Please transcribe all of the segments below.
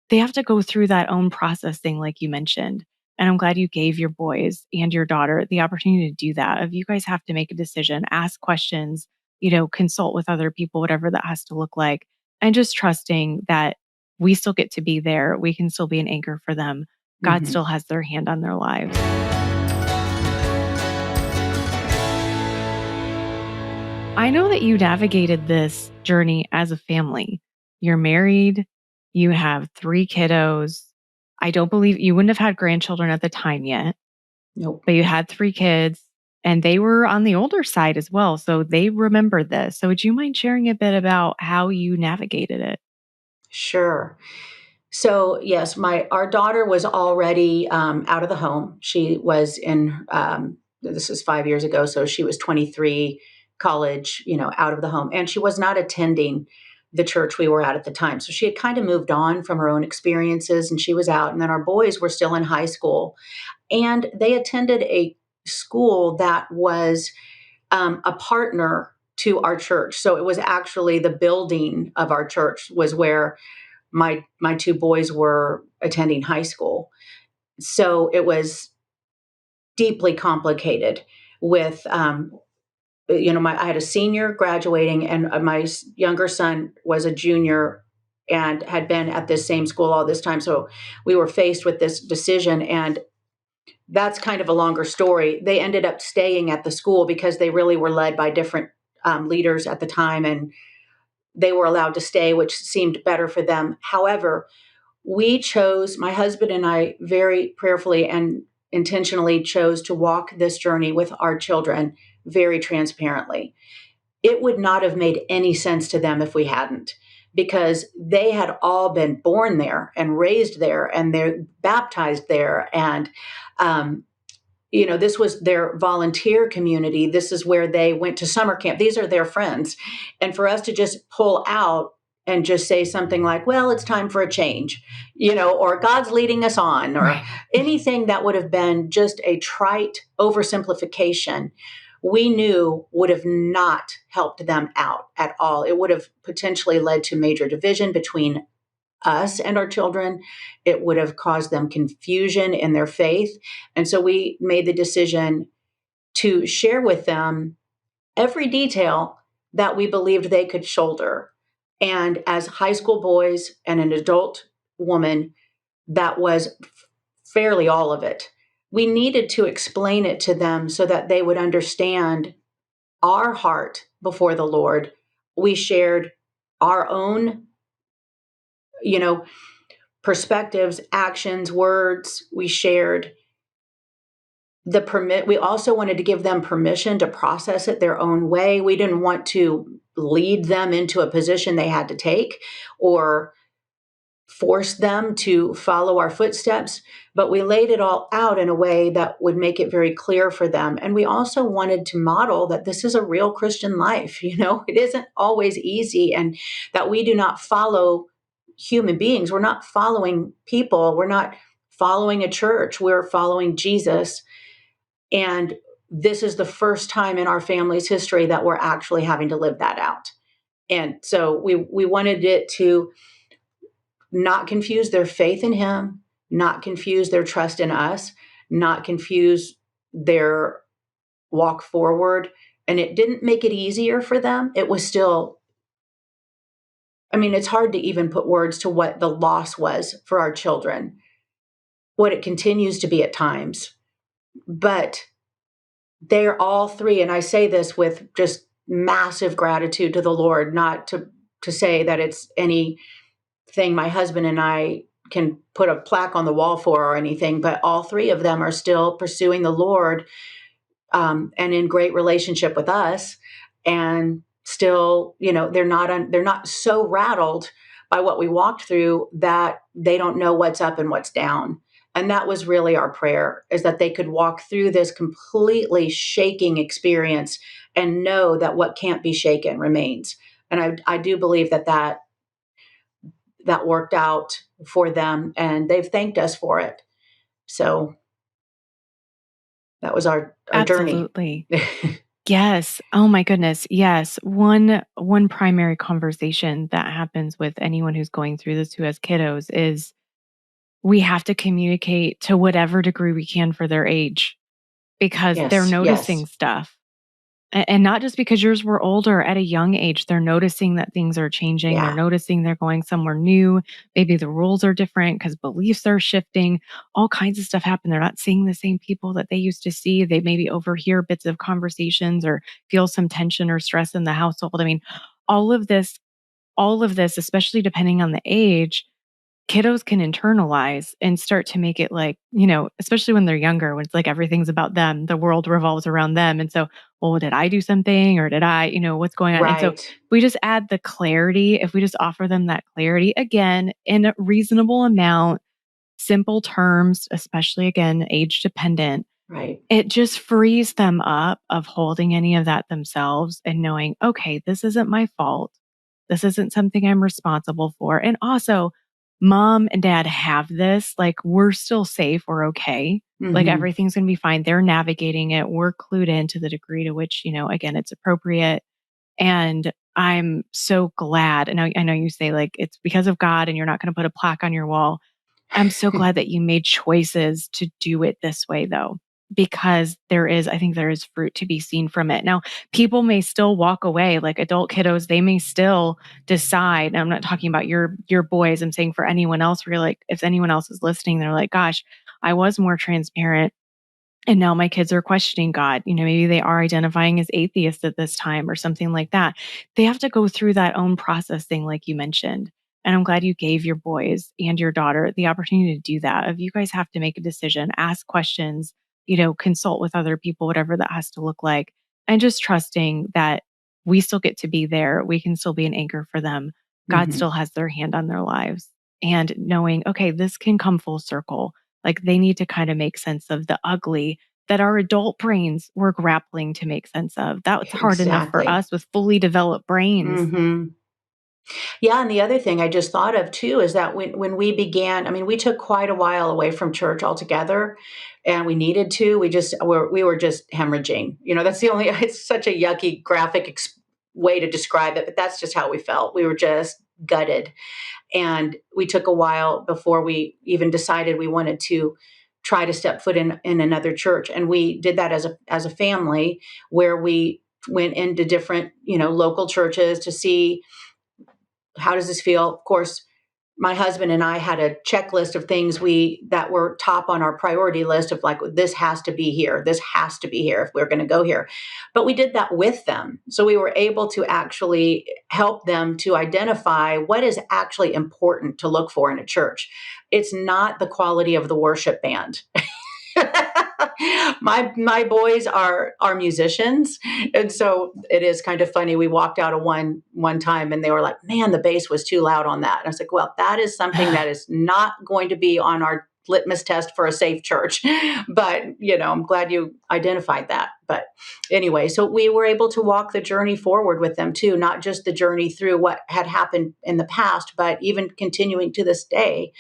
they have to go through that own processing, like you mentioned. And I'm glad you gave your boys and your daughter the opportunity to do that. If you guys have to make a decision, ask questions, consult with other people, whatever that has to look like, and just trusting that we still get to be there. We can still be an anchor for them. God Mm-hmm. still has their hand on their lives. I know that you navigated this journey as a family. You're married, you have 3 kiddos. I don't believe you wouldn't have had grandchildren at the time yet, Nope. but you had 3 kids and they were on the older side as well. So they remembered this. So would you mind sharing a bit about how you navigated it? Sure. So yes, our daughter was already out of the home. She was in this is 5 years ago, so she was 23, college, out of the home, and she was not attending the church we were at the time. So she had kind of moved on from her own experiences, and she was out. And then our boys were still in high school, and they attended a school that was a partner to our church. So it was actually the building of our church was where my 2 boys were attending high school. So it was deeply complicated with I had a senior graduating, and my younger son was a junior and had been at this same school all this time. So we were faced with this decision, and that's kind of a longer story. They ended up staying at the school because they really were led by different leaders at the time, and they were allowed to stay, which seemed better for them. However, my husband and I, very prayerfully and intentionally chose to walk this journey with our children very transparently. It would not have made any sense to them if we hadn't, because they had all been born there and raised there and they're baptized there. And, this was their volunteer community. This is where they went to summer camp. These are their friends. And for us to just pull out and just say something like, well, it's time for a change, or God's leading us on, or Right. anything that would have been just a trite oversimplification, we knew would have not helped them out at all. It would have potentially led to major division between us and our children. It would have caused them confusion in their faith. And so we made the decision to share with them every detail that we believed they could shoulder. And as high school boys and an adult woman, that was fairly all of it. We needed to explain it to them so that they would understand our heart before the Lord. We shared our own, you know, perspectives, actions, words. We shared we also wanted to give them permission to process it their own way. We didn't want to lead them into a position they had to take or force them to follow our footsteps, but we laid it all out in a way that would make it very clear for them. And we also wanted to model that this is a real Christian life. It isn't always easy, and that we do not follow human beings. We're not following people. We're not following a church. We're following Jesus. And this is the first time in our family's history that we're actually having to live that out. And so we wanted it to not confuse their faith in him, not confuse their trust in us, not confuse their walk forward. And it didn't make it easier for them. It was still, it's hard to even put words to what the loss was for our children, what it continues to be at times. But they're all 3, and I say this with just massive gratitude to the Lord, not to say that it's anything my husband and I can put a plaque on the wall for or anything, but all 3 of them are still pursuing the Lord, and in great relationship with us, and still, they're not so rattled by what we walked through that they don't know what's up and what's down. And that was really our prayer, is that they could walk through this completely shaking experience and know that what can't be shaken remains. And I do believe that worked out for them, and they've thanked us for it. So that was our journey. Absolutely. Yes. Oh my goodness. Yes. One primary conversation that happens with anyone who's going through this who has kiddos is we have to communicate to whatever degree we can for their age because they're Yes, noticing yes, stuff. And not just because yours were older at a young age, they're noticing that things are changing. They're yeah, noticing they're going somewhere new. Maybe the rules are different because beliefs are shifting. All kinds of stuff happen. They're not seeing the same people that they used to see. They maybe overhear bits of conversations or feel some tension or stress in the household. I mean, all of this, all of this, especially depending on the age, kiddos can internalize and start to make it like, especially when they're younger, when it's like everything's about them, the world revolves around them. And so, well, did I do something or did I, what's going on? And so, if right, we just add the clarity, if we just offer them that clarity again in a reasonable amount, simple terms, especially again, age dependent, right. it just frees them up of holding any of that themselves and knowing, okay, this isn't my fault. This isn't something I'm responsible for. And also, mom and dad have this. Like, we're still safe. We're okay. Like, Hmm. everything's going to be fine. They're navigating it. We're clued in to the degree to which, again, it's appropriate. And I'm so glad. And I know you say, like, it's because of God and you're not going to put a plaque on your wall. I'm so glad that you made choices to do it this way though, because I think there is fruit to be seen from it. Now, people may still walk away, like adult kiddos, they may still decide. And I'm not talking about your boys. I'm saying for anyone else, where you're like, if anyone else is listening, they're like, gosh, I was more transparent. And now my kids are questioning God. Maybe they are identifying as atheists at this time or something like that. They have to go through that own processing, like you mentioned. And I'm glad you gave your boys and your daughter the opportunity to do that. If you guys have to make a decision, ask questions, consult with other people, whatever that has to look like, and just trusting that we still get to be there. We can still be an anchor for them. God Hmm. still has their hand on their lives. And knowing, okay, this can come full circle. Like they need to kind of make sense of the ugly that our adult brains were grappling to make sense of. That's hard enough for Exactly. us with fully developed brains. Hmm. Yeah, and the other thing I just thought of too is that when we began, I mean, we took quite a while away from church altogether, and we needed to. We were just hemorrhaging. That's the only. It's such a yucky graphic way to describe it, but that's just how we felt. We were just gutted, and we took a while before we even decided we wanted to try to step foot in another church, and we did that as a family, where we went into different local churches to see how does this feel. Of course, my husband and I had a checklist of things we that were top on our priority list of like, this has to be here, this has to be here if we're going to go here. But we did that with them, so we were able to actually help them to identify what is actually important to look for in a church. It's not the quality of the worship band. My boys are musicians, and so it is kind of funny. We walked out of one time, and they were like, "Man, the bass was too loud on that." And I was like, "Well, that is something that is not going to be on our litmus test for a safe church." But I'm glad you identified that. But anyway, so we were able to walk the journey forward with them too, not just the journey through what had happened in the past, but even continuing to this day.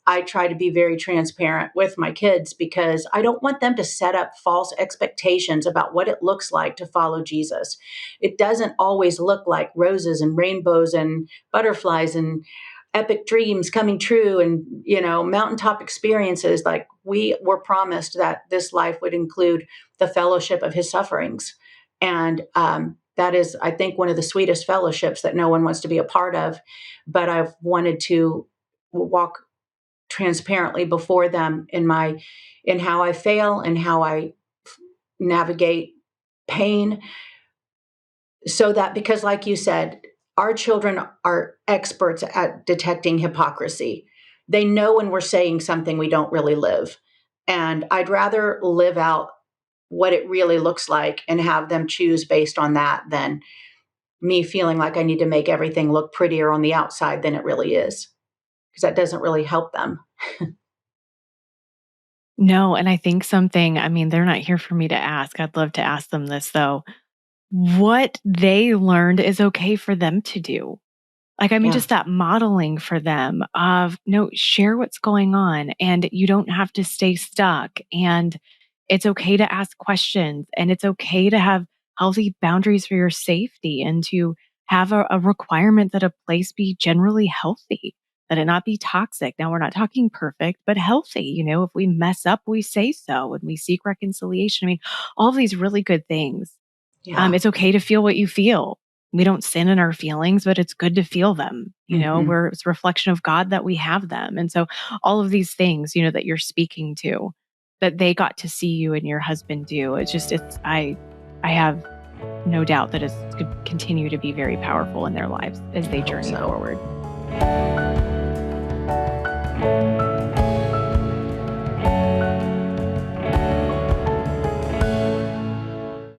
I try to be very transparent with my kids because I don't want them to set up false expectations about what it looks like to follow Jesus. It doesn't always look like roses and rainbows and butterflies and epic dreams coming true and mountaintop experiences. Like, we were promised that this life would include the fellowship of his sufferings. And that is, I think, one of the sweetest fellowships that no one wants to be a part of. But I've wanted to walk transparently before them in how I fail and how I navigate pain, so that, because like you said, our children are experts at detecting hypocrisy. They know when we're saying something we don't really live. And I'd rather live out what it really looks like and have them choose based on that than me feeling like I need to make everything look prettier on the outside than it really is, because that doesn't really help them. No, and I think I mean, they're not here for me to ask. I'd love to ask them this though. What they learned is okay for them to do. Like, I mean, Yeah. just that modeling for them of no, share what's going on and you don't have to stay stuck. And it's okay to ask questions and it's okay to have healthy boundaries for your safety, and to have a requirement that a place be generally healthy, that it not be toxic. Now, we're not talking perfect, but healthy. If we mess up, we say so and we seek reconciliation. I mean, all of these really good things. Yeah. It's okay to feel what you feel. We don't sin in our feelings, but it's good to feel them. Hmm. It's a reflection of God that we have them. And so all of these things, that you're speaking to, that they got to see you and your husband do. I have no doubt that it's going to continue to be very powerful in their lives as I they hope journey so. forward.